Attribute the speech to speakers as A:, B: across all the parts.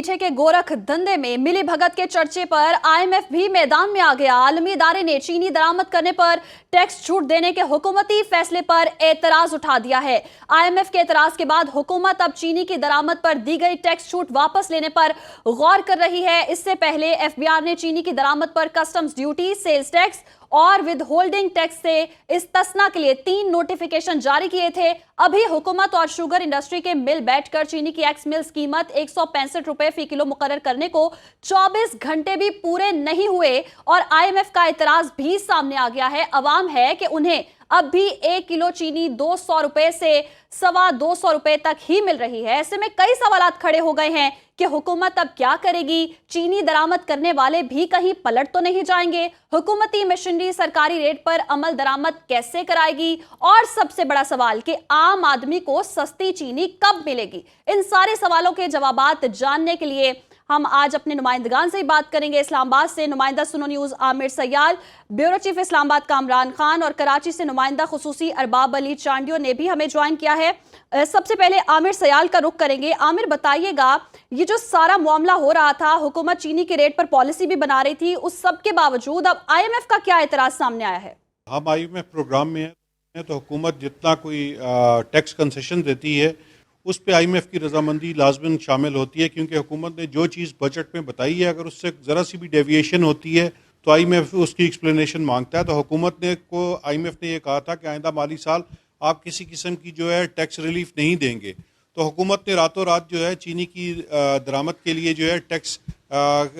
A: मीठे के गोरख धंधे में मिली भगत के चर्चे पर आईएमएफ भी मैदान में आ गया। आलमी इदारे ने चीनी दरामद करने पर टैक्स छूट देने के हुकूमती फैसले पर एतराज उठा दिया है। आईएमएफ के एतराज के बाद हुकूमत अब चीनी की दरामद पर दी गई टैक्स छूट वापस लेने पर गौर कर रही है। इससे पहले एफबीआर ने चीनी की दरामद पर कस्टम्स ड्यूटी, सेल्स टैक्स और विद होल्डिंग टैक्स से इस्तना के लिए 3 नोटिफिकेशन जारी किए थे। अभी हुकूमत और शुगर इंडस्ट्री के मिल बैठकर चीनी की एक्स मिल्स कीमत 165 रुपए फी किलो मुकर्रर करने को 24 घंटे भी पूरे नहीं हुए और आईएमएफ का इतराज भी सामने आ गया है। अवाम है कि उन्हें अब भी 1 किलो चीनी 200 रुपए से 225 रुपए तक ही मिल रही है। ऐसे में कई सवाल खड़े हो गए हैं कि हुकूमत अब क्या करेगी। चीनी दरामद करने वाले भी कहीं पलट तो नहीं जाएंगे। हुकूमती मशीनरी सरकारी रेट पर अमल दरामद कैसे कराएगी और सबसे बड़ा सवाल कि आम आदमी को सस्ती चीनी कब मिलेगी। इन सारे सवालों के जवाबात जानने के लिए हम आज अपने नुमाइंदगान से ही बात करेंगे। इस्लामाबाद से नुमाइंदा सुनो news Aamir Sayal, bureau chief Islamabad Kamran Khan और कराची से नुमाइंदा खुसूसी अरबाब अली चांडियो ने भी हमें ज्वाइन किया है। सबसे पहले आमिर सयाल का रुख करेंगे। आमिर, बताइएगा, ये जो सारा मामला हो रहा था, हुकूमत चीनी के रेट पर पॉलिसी भी बना रही थी, उस सब के बावजूद अब आईएमएफ का क्या एतराज सामने आया है?
B: हम आईएमएफ प्रोग्राम में हैं तो हुकूमत जितना कोई टैक्स कंसेशन देती है उस पे आईएमएफ की रजामंदी लाजमन शामिल होती है, क्योंकि हुकूमत ने जो चीज़ बजट में बताई है अगर उससे ज़रा सी भी डेविएशन होती है तो आईएमएफ उसकी एक्सप्लेनेशन मांगता है। तो हुकूमत ने को आईएमएफ ने ये कहा था कि आइंदा माली साल आप किसी किस्म की जो है टैक्स रिलीफ नहीं देंगे। तो हुकूमत ने रातों रात जो है चीनी की दरामद के लिए जो है टैक्स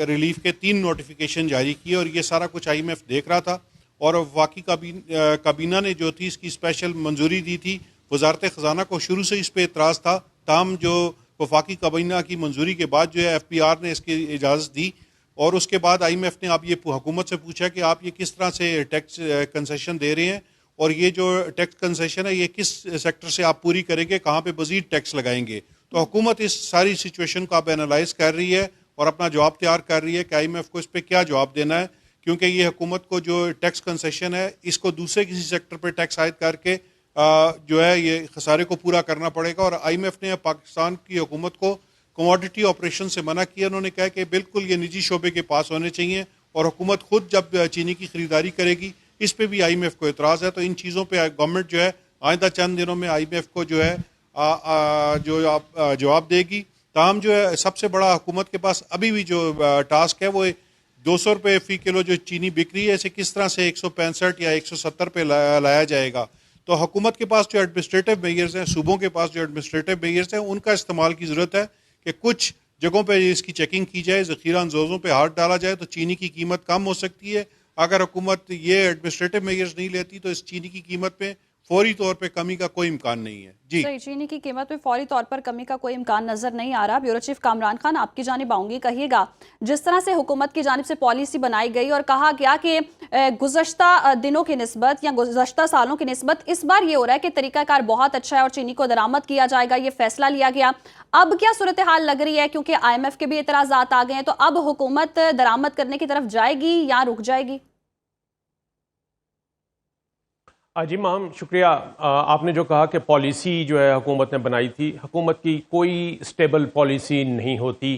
B: रिलीफ के 3 नोटिफिकेशन जारी किए और ये सारा कुछ आईएमएफ देख रहा था और वफाकी काबीना ने जो थी इसकी स्पेशल मंजूरी दी थी। वजारत ख़जाना को शुरू से इस पर एतराज़ था, ताहम जो वफाकी काबीना की मंजूरी के बाद जो है एफबीआर ने इसकी इजाज़त दी और उसके बाद आईएमएफ ने अब ये हुकूमत से पूछा कि आप ये किस तरह से टैक्स कंसेशन दे रहे हैं और ये जो टैक्स कंसेशन है ये किस सेक्टर से आप पूरी करेंगे, कहाँ पे मज़ीद टैक्स लगाएंगे। तो हुकूमत इस सारी सिचुएशन को अब एनालाइज कर रही है और अपना जवाब तैयार कर रही है कि आईएमएफ को इस पर क्या जवाब देना है, क्योंकि ये हुकूमत को जो टैक्स कंसेशन है इसको दूसरे किसी सेक्टर पर टैक्स आयद करके जो है ये खसारे को पूरा करना पड़ेगा। और आईएमएफ ने पाकिस्तान की हुकूमत को कमोडिटी ऑपरेशन से मना किया। उन्होंने कहा कि बिल्कुल ये निजी शोबे के पास होने चाहिए और हुकूमत खुद जब चीनी की खरीदारी करेगी इस पे भी आईएमएफ को एतराज़ है। तो इन चीज़ों पे गवर्नमेंट जो है आइंदा चंद दिनों में आईएमएफ को जो है जवाब देगी। ताहम जो है सबसे बड़ा हुकूमत के पास अभी भी जो टास्क है वो 200 रुपये फ़ी किलो जो चीनी बिक रही है इसे किस तरह से 165 या 170 पे लाया जाएगा। तो हुकूमत के पास जो एडमिनिस्ट्रेटिव मेजर्स हैं, सूबों के पास जो एडमिनिस्ट्रेटिव मेजर्स हैं, उनका इस्तेमाल की ज़रूरत है कि कुछ जगहों पे इसकी चेकिंग की जाए, ज़ख़ीरा अंदोज़ों पे हाथ डाला जाए तो चीनी की कीमत कम हो सकती है। अगर हुकूमत ये एडमिनिस्ट्रेटिव मेजर्स नहीं लेती तो इस चीनी की कीमत पे फौरी तौर पे कमी का कोई इम्कान नहीं है। जी
A: सही, चीनी की कीमत में फौरी तौर पर कमी का कोई इम्कान नजर नहीं आ रहा। ब्यूरो चीफ कामरान खान, आपकी जानिब आऊंगी। कहिएगा, जिस तरह से हुकूमत की जानिब से पॉलिसी बनाई गई और कहा गया कि गुज़श्ता दिनों की निस्बत या गुज़श्ता सालों की निस्बत इस बार ये हो रहा है कि तरीकाकार बहुत अच्छा है और चीनी को दरामद किया जाएगा, ये फैसला लिया गया। अब क्या सूरत हाल लग रही है, क्योंकि आईएमएफ के भी एतराज़ात आ गए हैं, तो अब हुकूमत दरामद करने की तरफ जाएगी या रुक जाएगी?
C: जी माम, शुक्रिया। आपने जो कहा कि पॉलिसी जो है हुकूमत ने बनाई थी, हुकूमत की कोई स्टेबल पॉलिसी नहीं होती।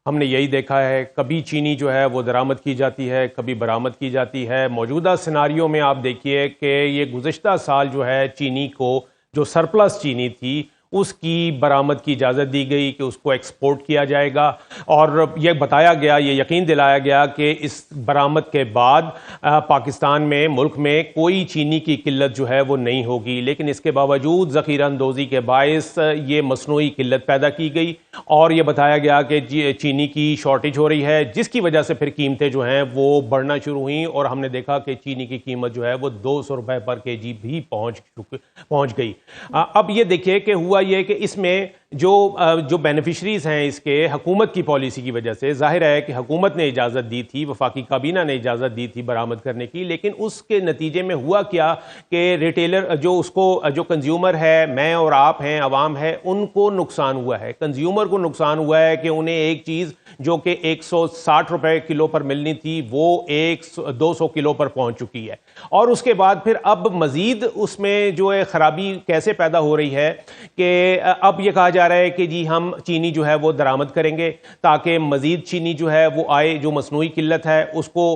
C: हमने यही देखा है, कभी चीनी जो है वो दरामद की जाती है, कभी बरामद की जाती है। मौजूदा सिनारियों में आप देखिए कि ये गुज़श्ता साल जो है चीनी को जो सरप्लस चीनी थी उसकी बरामद की इजाज़त दी गई कि उसको एक्सपोर्ट किया जाएगा और यह बताया गया, ये यकीन दिलाया गया कि इस बरामद के बाद पाकिस्तान में, मुल्क में कोई चीनी की किल्लत जो है वो नहीं होगी। लेकिन इसके बावजूद ज़ख़ीरा अंदोज़ी के बायस ये मसनूई किल्लत पैदा की गई और ये बताया गया कि चीनी की शॉर्टेज हो रही है, जिसकी वजह से फिर कीमतें जो हैं वो बढ़ना शुरू हुई और हमने देखा कि चीनी की कीमत जो है वो 200 रुपये पर केजी भी पहुँच गई। अब ये देखिए कि हुआ ये कि इसमें जो बेनिफिशरीज हैं इसके, हुकूमत की पॉलिसी की वजह से जाहिर है कि हुकूमत ने इजाज़त दी थी, वफाकी काबीना ने इजाज़त दी थी बरामद करने की, लेकिन उसके नतीजे में हुआ क्या कि रिटेलर जो कंज्यूमर है, मैं और आप हैं, आवाम है, उनको नुकसान हुआ है। कंज्यूमर को नुकसान हुआ है कि उन्हें एक चीज़ जो कि 160 रुपए किलो पर मिलनी थी वो 200 किलो पर पहुंच चुकी है। और उसके बाद फिर अब मजीद उसमें जो है खराबी कैसे पैदा हो रही है कि अब ये कहा जा रहा है कि जी हम चीनी जो है वो दरामद करेंगे ताकि मजीद चीनी जो है वो आए, जो मसनूई किल्लत है उसको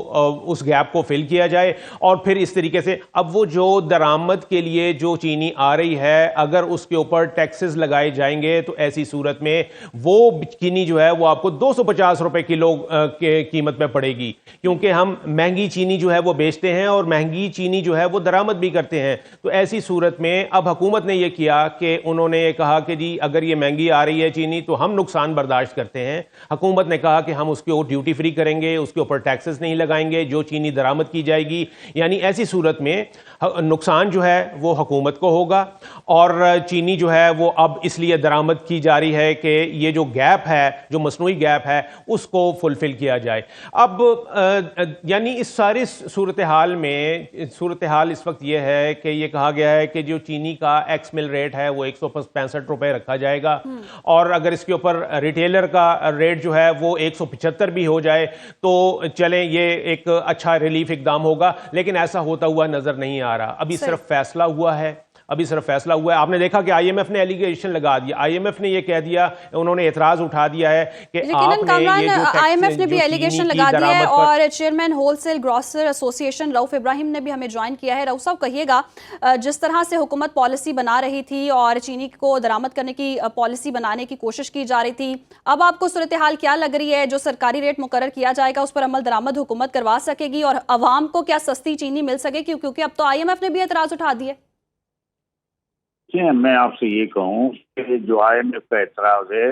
C: उस गैप को फिल किया जाए। और फिर इस तरीके से अब वो जो दरामद के लिए जो चीनी आ रही है, अगर उसके ऊपर टैक्सेस लगाए जाएंगे तो ऐसी सूरत में वो चीनी जो है वो आपको 250 रुपए किलो के कीमत में पड़ेगी, क्योंकि हम महंगी चीनी जो है वो बेचते हैं और महंगी चीनी जो है वो दरामद भी करते हैं। तो ऐसी सूरत में अब हुकूमत ने यह किया कि उन्होंने कहा कि जी अगर ये महंगी आ रही है चीनी तो हम नुकसान बर्दाश्त करते हैं। हुकूमत ने कहा कि हम उसके ऊपर ड्यूटी फ्री करेंगे, उसके ऊपर टैक्सेस नहीं लगाएंगे जो चीनी दरामद की जाएगी। यानी ऐसी सूरत में नुकसान जो है वो हुकूमत को होगा और चीनी जो है वो अब इसलिए दरामद की जा रही है कि ये जो गैप है, जो मसनूई गैप है, उसको फुलफिल किया जाए। अब यानी इस सारी सूरत हाल में सूरत हाल इस वक्त ये है कि ये कहा गया है कि जो चीनी का एक्स मिल रेट है वो 165 रुपए रखा जाएगा और अगर इसके ऊपर रिटेलर का रेट जो है वो 175 भी हो जाए तो चलें, ये एक अच्छा रिलीफ इकदाम होगा। लेकिन ऐसा होता हुआ नजर नहीं आ रहा। अभी सिर्फ फैसला हुआ है, आपने देखा कि आईएमएफ ने एलिगेशन लगा दिया, आईएमएफ ने ये कह दिया, उन्होंने एतराज उठा दिया है कि आपने ये जो
A: आईएमएफ ने भी एलिगेशन लगा दिया है और chairman wholesale grocer association Rauf Ibrahim ने भी हमें ज्वाइन किया है। रऊफ साहब कहिएगा, जिस तरह से हुकूमत पॉलिसी बना रही थी और चीनी को दरामद करने की पॉलिसी बनाने की कोशिश की जा रही थी, अब आपको सूरत हाल क्या लग रही है? जो सरकारी रेट मुकर्रर किया जाएगा उस पर अमल दरामद हुकूमत करवा सकेगी और अवाम को क्या सस्ती चीनी मिल सकेगी? क्योंकि अब तो आईएमएफ ने भी एतराज उठा दिए।
D: मैं आपसे ये कहूँ कि जो आईएमएफ का एतराज है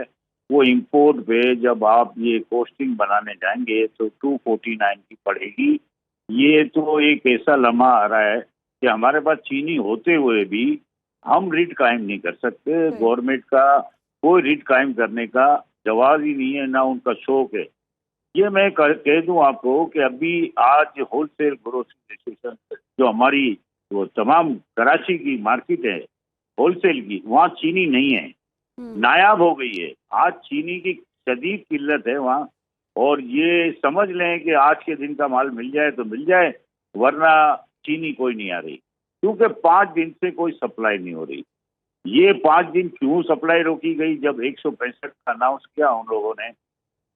D: वो इंपोर्ट पे जब आप ये कोस्टिंग बनाने जाएंगे तो 249 की पड़ेगी। ये तो एक ऐसा लम्हा आ रहा है कि हमारे पास चीनी होते हुए भी हम रिट कायम नहीं कर सकते। गवर्नमेंट का कोई रिट कायम करने का जवाब ही नहीं है, ना उनका शौक है। ये मैं कह दूं आपको कि अभी आज होलसेल ग्रोसरी एसोसिएशन जो हमारी वो तमाम कराची की मार्केट है होलसेल की, वहाँ चीनी नहीं है, नायाब हो गई है। आज चीनी की शदीद किल्लत है वहाँ और ये समझ लें कि आज के दिन का माल मिल जाए तो मिल जाए, वरना चीनी कोई नहीं आ रही, क्योंकि 5 दिन से कोई सप्लाई नहीं हो रही। ये 5 दिन क्यों सप्लाई रोकी गई? जब 165 का अनाउंस किया उन लोगों ने,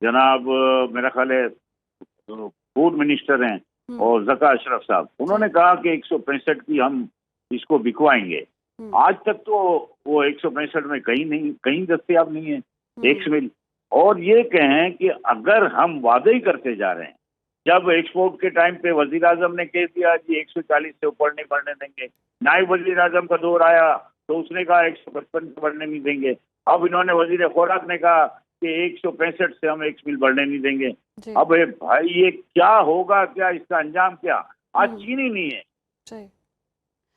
D: जनाब मेरा ख्याल है फूड मिनिस्टर हैं और ज़का अशरफ साहब, उन्होंने कहा कि 165 की हम इसको बिकवाएंगे। आज तक तो वो 165 में कहीं दस्तयाब नहीं है एक्स मिल। और ये कहें कि अगर हम वादे ही करते जा रहे हैं, जब एक्सपोर्ट के टाइम पे वजीर आजम ने कह दिया जी 140 से ऊपर नहीं बढ़ने देंगे, नायब वजीर आजम का दौर आया तो उसने कहा 155 से बढ़ने नहीं देंगे, अब इन्होंने वजीर खुराक ने कहा कि 165 से हम एक्स मिल बढ़ने नहीं देंगे। अब भाई ये क्या होगा, क्या इसका अंजाम क्या? आज चीनी नहीं है।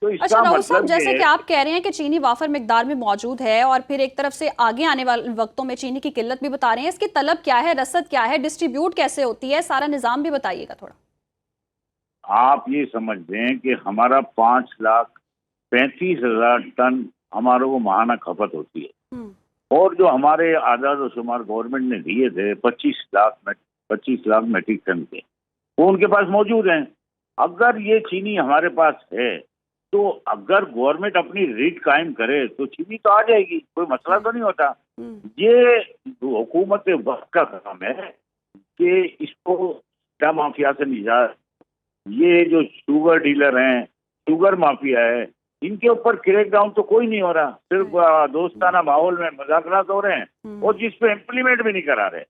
D: तो
A: अच्छा राहुल साहब, जैसे कि आप कह रहे हैं कि चीनी वाफर मिकदार में मौजूद है और फिर एक तरफ से आगे आने वाले वक्तों में चीनी की किल्लत भी बता रहे हैं, इसकी तलब क्या है, रसद क्या है, डिस्ट्रीब्यूट कैसे होती है, सारा निजाम भी बताइएगा थोड़ा।
D: आप ये समझ लें कि हमारा 5,35,000 टन हमारे को माहाना खपत होती है और जो हमारे आदाद और शुमार गवर्नमेंट ने दिए थे 25 लाख मेट्रिक टन के, वो उनके पास मौजूद हैं। अगर ये चीनी हमारे पास है तो अगर गवर्नमेंट अपनी रेट कायम करे तो चीनी तो आ जाएगी, कोई मसला तो नहीं होता। ये हुकूमत वक्त का काम है कि इसको माफिया से निजात, ये जो शुगर डीलर हैं, शुगर माफिया है, इनके ऊपर क्रैकडाउन तो कोई नहीं हो रहा, सिर्फ दोस्ताना माहौल में मुज़ाकरात हो रहे हैं और जिस पे इम्प्लीमेंट भी नहीं करा रहे।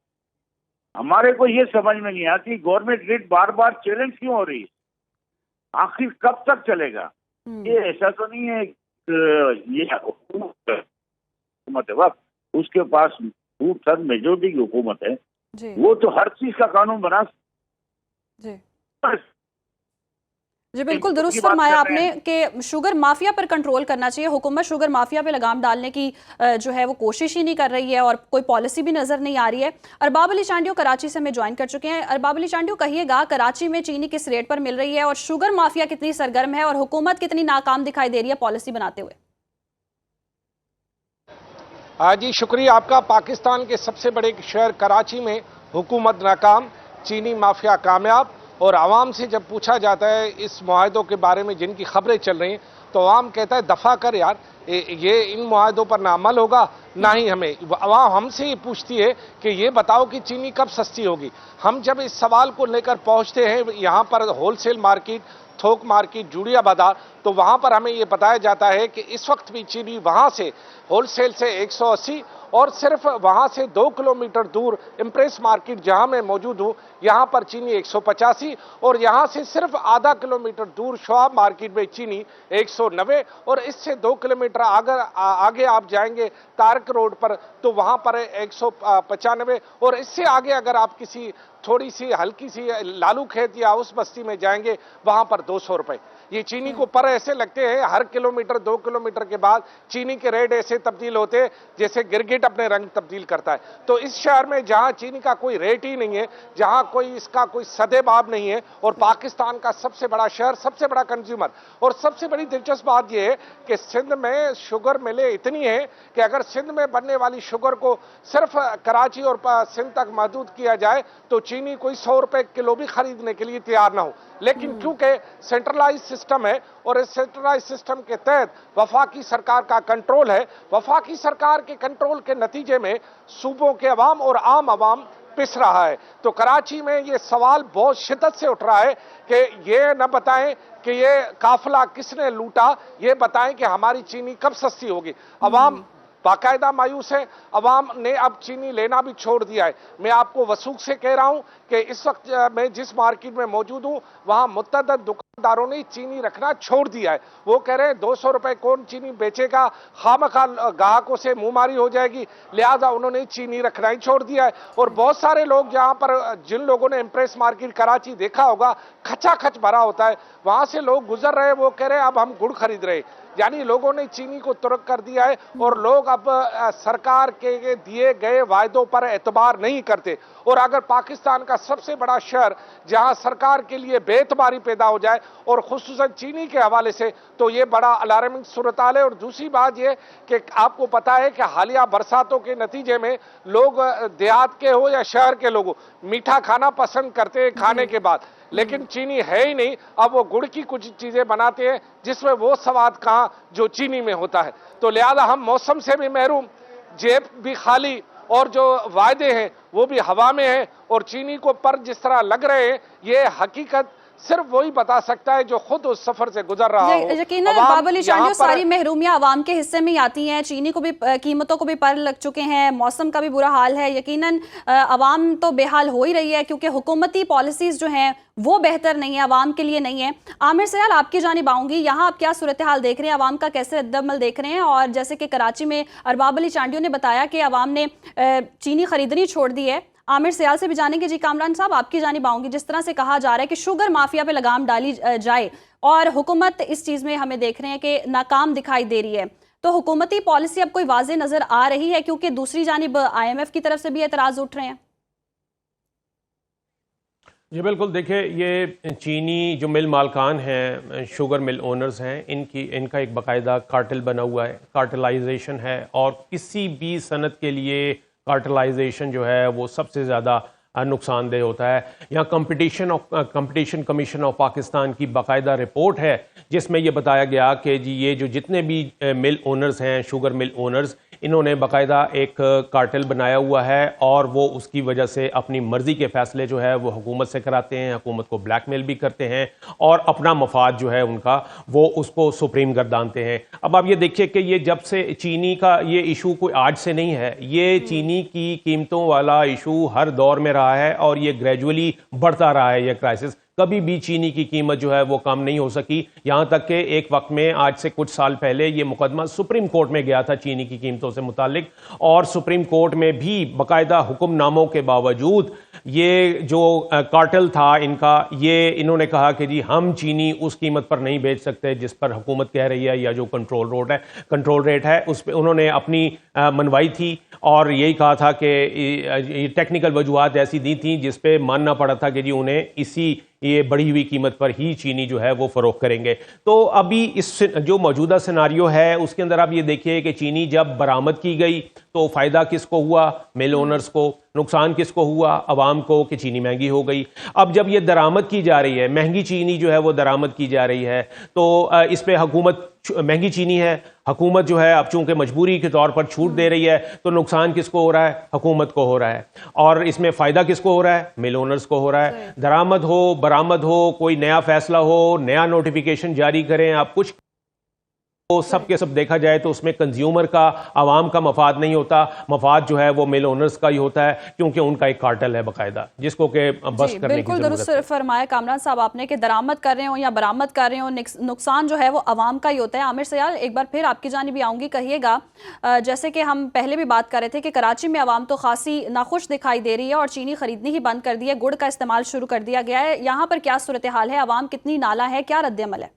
D: हमारे को ये समझ में नहीं आती गवर्नमेंट रेट बार बार चैलेंज क्यों हो रही है, आखिर कब तक चलेगा? ये ऐसा तो नहीं है ये हुकूमत है वक्त, उसके पास 2/3 मेजोरिटी की हुकूमत है, वो तो हर चीज का कानून बना।
A: जी बिल्कुल दुरुस्त फरमाया आपने कि शुगर माफिया पर कंट्रोल करना चाहिए। हुकूमत शुगर माफिया पे लगाम डालने की जो है वो कोशिश ही नहीं कर रही है और कोई पॉलिसी भी नजर नहीं आ रही है। अरबाब अली चांडियो कराची से हमें ज्वाइन कर चुके हैं। अरबाब अली चांडियो, कहिएगा कराची में चीनी किस रेट पर मिल रही है और शुगर माफिया कितनी सरगर्म है और हुकूमत कितनी नाकाम दिखाई दे रही है पॉलिसी बनाते हुए?
E: जी शुक्रिया आपका। पाकिस्तान के सबसे बड़े शहर कराची में हुकूमत नाकाम, चीनी माफिया कामयाब और आवाम से जब पूछा जाता है इस मुआहदों के बारे में जिनकी खबरें चल रही हैं तो आवाम कहता है दफा कर यार, ये इन मुआहदों पर ना अमल होगा ना ही हमें। आवाम हमसे ही पूछती है कि ये बताओ कि चीनी कब सस्ती होगी। हम जब इस सवाल को लेकर पहुंचते हैं यहाँ पर होलसेल मार्केट, थोक मार्केट, जूड़िया बाजार, तो वहां पर हमें ये बताया जाता है कि इस वक्त भी चीनी वहां से होलसेल से 180 और सिर्फ वहां से 2 किलोमीटर दूर इम्प्रेस मार्केट जहां मैं मौजूद हूं, यहां पर चीनी 185 और यहां से सिर्फ आधा किलोमीटर दूर शवाब मार्केट में चीनी 190 और इससे 2 किलोमीटर आगे आप जाएंगे तारक रोड पर तो वहां पर 195 और इससे आगे अगर आप किसी थोड़ी सी हल्की सी लालू खेत या उस बस्ती में जाएंगे वहां पर 200 रुपए। ये चीनी को पर ऐसे लगते हैं, हर किलोमीटर 2 किलोमीटर के बाद चीनी के रेट ऐसे तब्दील होते हैं जैसे गिरगिट अपने रंग तब्दील करता है। तो इस शहर में जहां चीनी का कोई रेट ही नहीं है, जहां कोई इसका कोई सदेबाब नहीं है और पाकिस्तान का सबसे बड़ा शहर, सबसे बड़ा कंज्यूमर, और सबसे बड़ी दिलचस्प बात यह है कि सिंध में शुगर मिलें इतनी है कि अगर सिंध में बनने वाली शुगर को सिर्फ कराची और सिंध तक महदूद किया जाए तो चीनी कोई 100 रुपए किलो भी खरीदने के लिए तैयार ना हो। लेकिन क्योंकि सेंट्रलाइज सिस्टम है और इस सेंट्रलाइज सिस्टम के तहत वफाकी सरकार का कंट्रोल है, वफाकी सरकार के कंट्रोल के नतीजे में सूबों के अवाम और आम अवाम पिस रहा है। तो कराची में ये सवाल बहुत शिद्दत से उठ रहा है कि ये न बताएं कि ये काफिला किसने लूटा, ये बताएं कि हमारी चीनी कब सस्ती होगी। अवाम बाकायदा मायूस है, अवाम ने अब चीनी लेना भी छोड़ दिया है। मैं आपको वसूख से कह रहा हूं कि इस वक्त मैं जिस मार्केट में मौजूद हूं वहां मुतअद्दिद दुकानदारों ने चीनी रखना छोड़ दिया है। वो कह रहे हैं 200 रुपए कौन चीनी बेचेगा, खामखा ग्राहकों से मुंहमारी हो जाएगी, लिहाजा उन्होंने चीनी रखना ही छोड़ दिया है। और बहुत सारे लोग जहां पर जिन लोगों ने इम्प्रेस मार्केट कराची देखा होगा खचाखच भरा होता है, वहां से लोग गुजर रहे, वो कह रहे हैं अब हम गुड़ खरीद रहे, यानी लोगों ने चीनी को तुर्क कर दिया है और लोग अब सरकार के दिए गए वायदों पर एतबार नहीं करते। और अगर पाकिस्तान का सबसे बड़ा शहर जहां सरकार के लिए बेएतबारी पैदा हो जाए और खुसूसन चीनी के हवाले से, तो ये बड़ा अलार्मिंग सूरत हाल है। और दूसरी बात ये कि आपको पता है कि हालिया बरसातों के नतीजे में लोग देहात के हो या शहर के लोग मीठा खाना पसंद करते हैं खाने के बाद, लेकिन चीनी है ही नहीं। अब वो गुड़ की कुछ चीजें बनाते हैं जिसमें वो स्वाद कहां जो चीनी में होता है। तो लिहाजा हम मौसम से भी महरूम, जेब भी खाली और जो वायदे हैं वो भी हवा में हैं। और चीनी को पर जिस तरह लग रहे हैं ये हकीकत सिर्फ वही बता सकता है जो खुद उस सफर से गुजर रहा हो।
A: यकीनन बाबली चांडियो, सारी महरूमियां आवाम के हिस्से में आती हैं, चीनी को भी कीमतों को भी पर लग चुके हैं, मौसम का भी बुरा हाल है, यकीनन आवाम तो बेहाल हो ही रही है क्योंकि हुकूमती पॉलिसीज जो हैं वो बेहतर नहीं है, आवाम के लिए नहीं है। आमिर सयाल, आपकी जानिब आऊंगी, यहाँ आप क्या सूरत हाल देख रहे हैं, आवाम का कैसे रद्दअमल देख रहे हैं? और जैसे कि कराची में अरबाब अली चांडियो ने बताया कि आवाम ने चीनी खरीदनी छोड़ दी है, आमिर सयाल से भी जानेंगे। जी कामरान साहब, आपकी जानिब आऊंगी, जिस तरह से कहा जा रहा है कि शुगर माफिया पे लगाम डाली जाए और हुकूमत इस चीज में हमें देख रहे हैं कि नाकाम दिखाई दे रही है, तो हुकूमती पॉलिसी अब कोई वाज़ेह नजर आ रही है? क्योंकि दूसरी जानिब IMF की तरफ से भी एतराज उठ रहे हैं।
C: जी बिल्कुल, देखिए ये चीनी जो मिल मालकान हैं, शुगर मिल ओनर्स हैं, इनका एक बाकायदा कार्टेल बना हुआ है, कार्टेलाइजेशन है। और किसी भी सनत के लिए कार्टेलाइजेशन जो है वो सबसे ज़्यादा नुकसानदेह होता है। यहाँ कंपटीशन कमीशन ऑफ पाकिस्तान की बाकायदा रिपोर्ट है जिसमें ये बताया गया कि जी ये जो जितने भी मिल ओनर्स हैं, शुगर मिल ओनर्स, इन्होंने बाकायदा एक कार्टेल बनाया हुआ है और वो उसकी वजह से अपनी मर्ज़ी के फ़ैसले जो है वो हुकूमत से कराते हैं, हुकूमत को ब्लैकमेल भी करते हैं और अपना मफाद जो है उनका वो उसको सुप्रीम गर्दानते हैं। अब आप ये देखिए कि ये जब से चीनी का ये इशू कोई आज से नहीं है, ये चीनी की कीमतों वाला इशू हर दौर में रहा है और ये ग्रेजुअली बढ़ता रहा है। ये क्राइसिस कभी भी चीनी की कीमत जो है वो कम नहीं हो सकी, यहाँ तक कि एक वक्त में आज से कुछ साल पहले ये मुकदमा सुप्रीम कोर्ट में गया था चीनी की कीमतों से मुतालिक, और सुप्रीम कोर्ट में भी बाकायदा हुक्मनामों के बावजूद ये जो कार्टेल था इनका, ये इन्होंने कहा कि जी हम चीनी उस कीमत पर नहीं बेच सकते जिस पर हुकूमत कह रही है, या जो कंट्रोल रेट है उस पर उन्होंने अपनी मनवाई थी और यही कहा था कि टेक्निकल वजूहात ऐसी दी थी जिस पे मानना पड़ा था कि जी उन्हें इसी ये बढ़ी हुई कीमत पर ही चीनी जो है वो फरोख्त करेंगे। तो अभी इस जो मौजूदा सिनारियो है उसके अंदर आप ये देखिए कि चीनी जब बरामद की गई तो फ़ायदा किसको हुआ? मिल ओनर्स को। नुकसान किसको हुआ? आवाम को, कि चीनी महंगी हो गई। अब जब ये दरामद की जा रही है, महंगी चीनी जो है वो दरामद की जा रही है, तो इस पर हुकूमत महंगी चीनी है, हुकूमत जो है अब चूंकि मजबूरी के तौर पर छूट दे रही है, तो नुकसान किसको हो रहा है? हुकूमत को हो रहा है। और इसमें फ़ायदा किसको हो रहा है? मिल ओनर्स को हो रहा है। दरामद हो, बरामद हो, कोई नया फैसला हो, नया नोटिफिकेशन जारी करें आप, कुछ तो सब के सब देखा जाए तो उसमें कंज्यूमर का, आवाम का मफाद नहीं होता। मफाद जो है वो मिल ओनर्स का ही होता है, क्योंकि उनका एक कार्टेल है बाकायदा, जिसको कि बस
A: जी,
C: करने की
A: बिल्कुल
C: जरूरत
A: दुरुस्त
C: है।
A: फरमाया कामरान साहब आपने कि दरामद कर रहे हो या बरामद कर रहे हो, नुकसान जो है वो अवाम का ही होता है। आमिर सयाल, एक बार फिर आपकी जानिब भी आऊंगी, कहिएगा जैसे कि हम पहले भी बात कर रहे थे कि कराची में अवाम तो खासी नाखुश दिखाई दे रही है और चीनी खरीदनी ही बंद कर दी है, गुड़ का इस्तेमाल शुरू कर दिया गया है। यहाँ पर क्या सूरत हाल है? अवाम कितनी नाला है, क्या रद्द-ए-अमल है?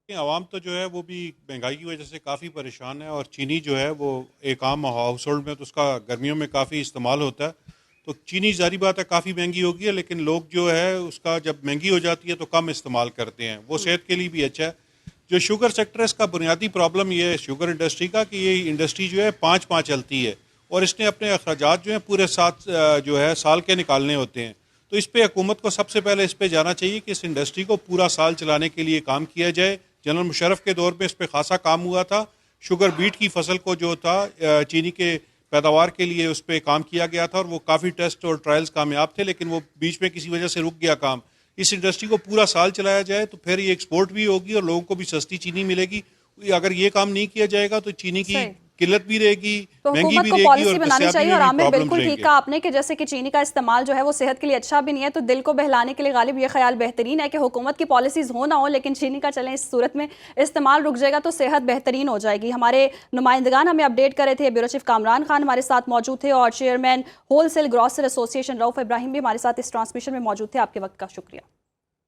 B: आवाम तो जो है वो भी महंगाई की वजह से काफ़ी परेशान है, और चीनी जो है वो एक आम हाउस होल्ड में तो उसका गर्मियों में काफ़ी इस्तेमाल होता है। तो चीनी जारी बात है काफ़ी महंगी होगी है, लेकिन लोग जो है उसका जब महंगी हो जाती है तो कम इस्तेमाल करते हैं। वो सेहत के लिए भी अच्छा है। जो शुगर सेक्टर है, इसका बुनियादी प्रॉब्लम ये है शुगर इंडस्ट्री का कि ये इंडस्ट्री जो है 5-5 चलती है, और इसने अपने अखराजात जो है पूरे 7 जो है साल के निकालने होते हैं। तो इस पर हुकूमत को सबसे पहले इस पर जाना चाहिए कि इस इंडस्ट्री को पूरा साल चलाने के लिए काम किया जाए। जनरल मुशर्रफ के दौर में इस पर खासा काम हुआ था। शुगर बीट की फसल को जो था चीनी के पैदावार के लिए उस पर काम किया गया था, और वो काफ़ी टेस्ट और ट्रायल्स कामयाब थे, लेकिन वो बीच में किसी वजह से रुक गया काम। इस इंडस्ट्री को पूरा साल चलाया जाए तो फिर ये एक्सपोर्ट भी होगी और लोगों को भी सस्ती चीनी मिलेगी। अगर ये काम नहीं किया जाएगा तो चीनी की किल्लत भी रहेगी,
A: तो
B: महंगी
A: हुकूमत
B: भी
A: को
B: रहेगी,
A: पॉलिसी
B: और
A: बनानी चाहिए। और आमिर बिल्कुल ठीक
B: रहेंगे।
A: कहा आपने कि जैसे कि चीनी का इस्तेमाल जो है वो सेहत के लिए अच्छा भी नहीं है, तो दिल को बहलाने के लिए गालिब ये ख्याल बेहतरीन है कि हुकूमत की पॉलिसीज हो ना हो, लेकिन चीनी का चलें इस सूरत में इस्तेमाल रुक जाएगा तो सेहत बेहतरीन हो जाएगी। हमारे नुमाइंदगान हमें अपडेट कर रहे थे। ब्यूरो चीफ कामरान खान हमारे साथ मौजूद थे और chairman wholesale grocer association Rauf Ibrahim भी हमारे साथ इस ट्रांसमिशन में मौजूद थे। आपके वक्त का शुक्रिया।